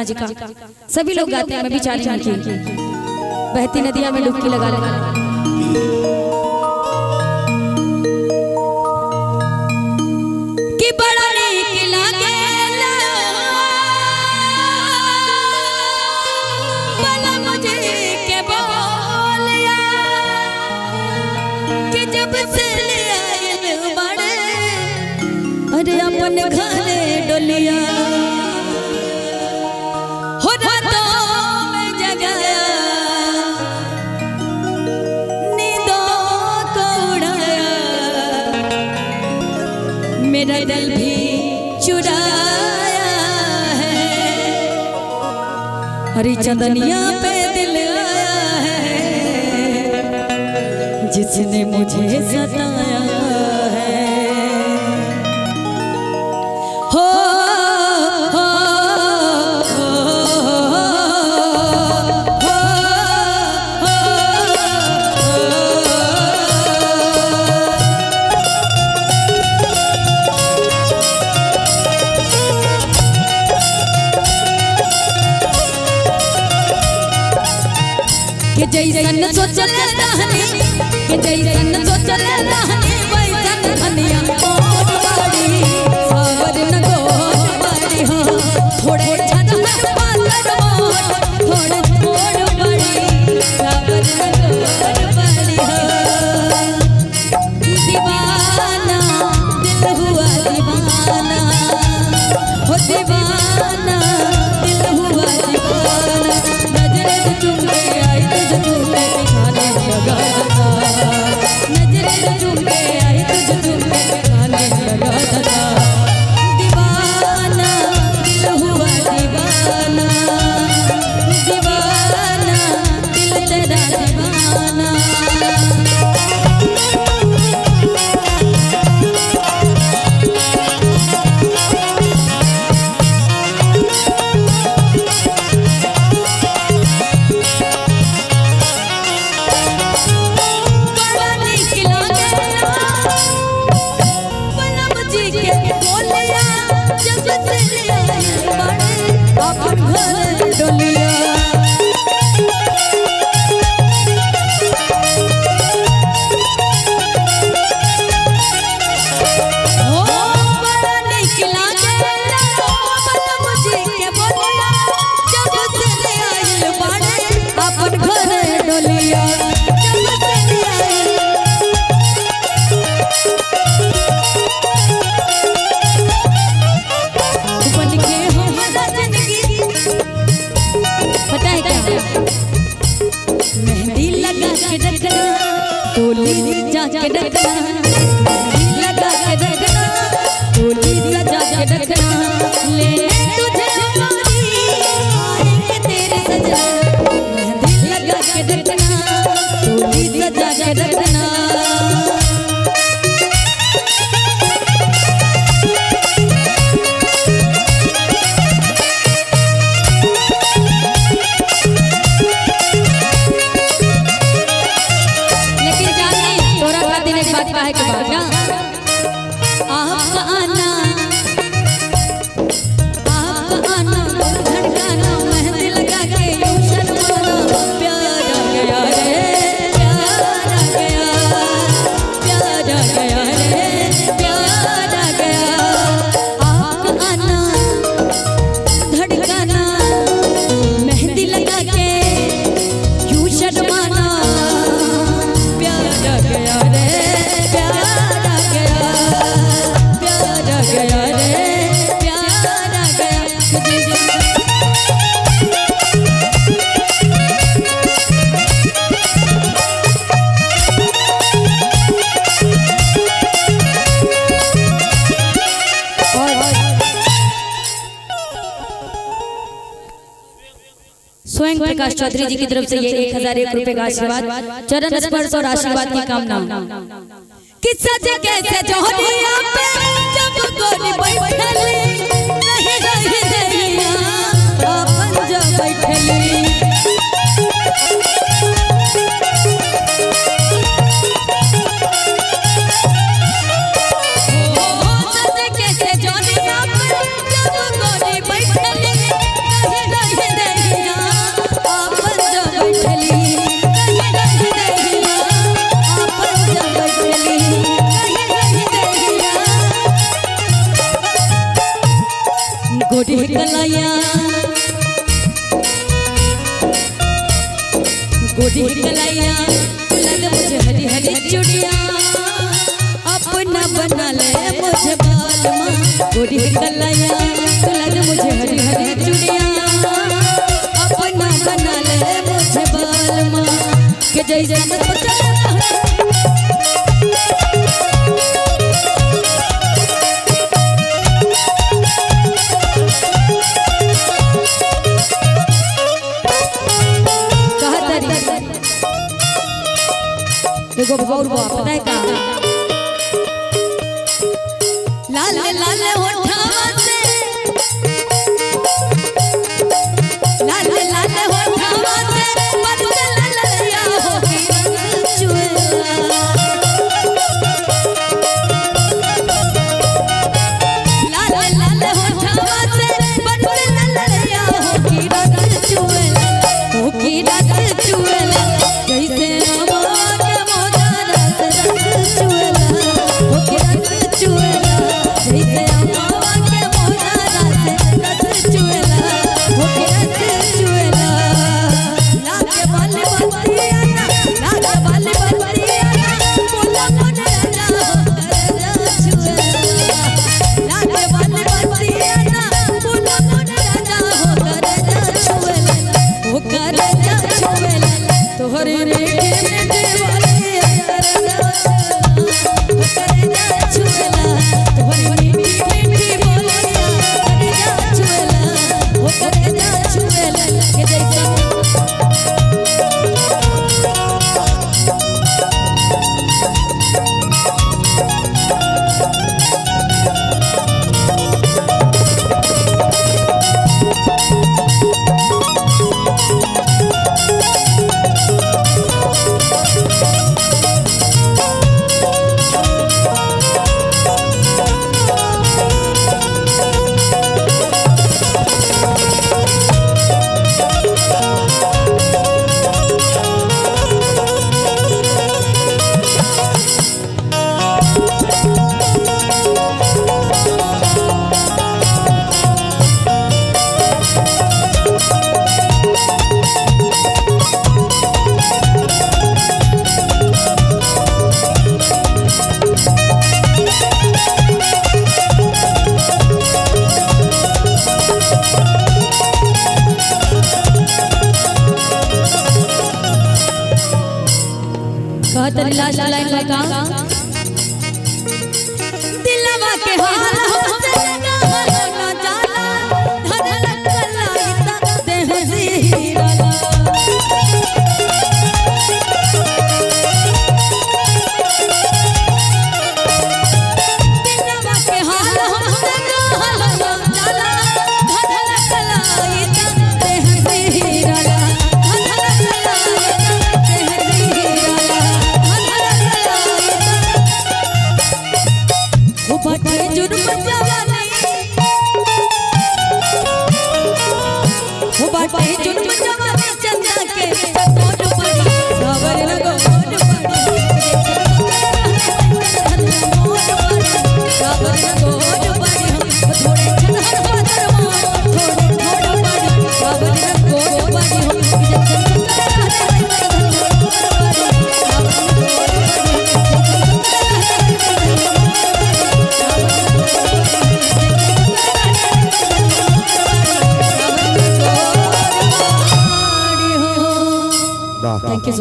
जी का सभी लोग गाते हैं। मैं भी चाहती हूँ कि बहती नदियां में डुबकी लगा लगा कि बड़ा नीक लागेला भला मुझे के बोलिया कि जब से ले आए बड़े अरे अपन घरे डोलिया मेरा दिल भी चुराया है हरी चंदनिया पे दिल आया है जिसने मुझे सताया है। हो जैसन सोचल रहनी कि जैसन सोचल रहनी वैसन धनिया ओट बाड़ी सावर न गोट बाड़ी हो थोड़े झटपट पातर मोट थोड़े थोड़ बाड़ी सावर न गोट बाड़ी हो दीवाना दिल हुआ दीवाना हो दीवाना दिल हुआ दीवाना नजरे से चुम के आई तुझे चूमे खाने लगा नजरे से चुम के आई तुझे चूमे खाने लगा दीवाना दिल हुआ दीवाना दीवाना दिल तेरा दीवाना। मेहंदी लगा के रखना टोली सजा के रखना मेहंदी लगा के रखना टोली सजा के रखना ले तुझे हमारी आएंगे तेरे सजना मेहंदी लगा के रखना टोली सजा के रखना। है के बाद ना आपका आना धड़काना मेहंदी लगा के यूं शर्माना प्यार आ गया रे प्यार आ गया प्यार आ गया रे प्यार आ गया आपका आना धड़काना मेहंदी लगा के यूं शर्माना प्यार आ गया रे स्वयं प्रकाश चौधरी जी की तरफ से ये 1001 रुपए का आशीर्वाद चरण स्पर्श और आशीर्वाद की कामना कि सज कैसे जोहरिया पे जब गोरी बैठली रही रही दैया अपन जो बैठली सज कैसे जोहरिया पे जब गोरी बैठली रही गोरी कलाइया लल मुझे हरी हरी चूड़िया अपना बना ले मुझे बालमा गोरी कलाइया लल मुझे हरी हरी चूड़िया अपना बना ले मुझे बालमा के जय जय देखो और पता है का लाल लाल होठवा से लाल लाल होठवा से बदले ललैया हो चुएला लाल लाल होठवा से बदले ललैया हो चुएला जैसे लास्ट लाइन लगा दिलवा के हाल हमसे ना जाला धड़क कलाई देह जीराला दिलवा के हाल हमसे ना जाला धड़क कलाई देह जीराला बाटे जुर्म जवानी हो बाटे जुर्म जवानी चंदा के कोट पड़ी सावर लगो कोट पड़ी सावर लगो कोट पड़ी हम थोड़े छनहर पातर मार थोड़े थोड़ा पड़ी सावर लगो कोट पड़ी हम Thank you so much.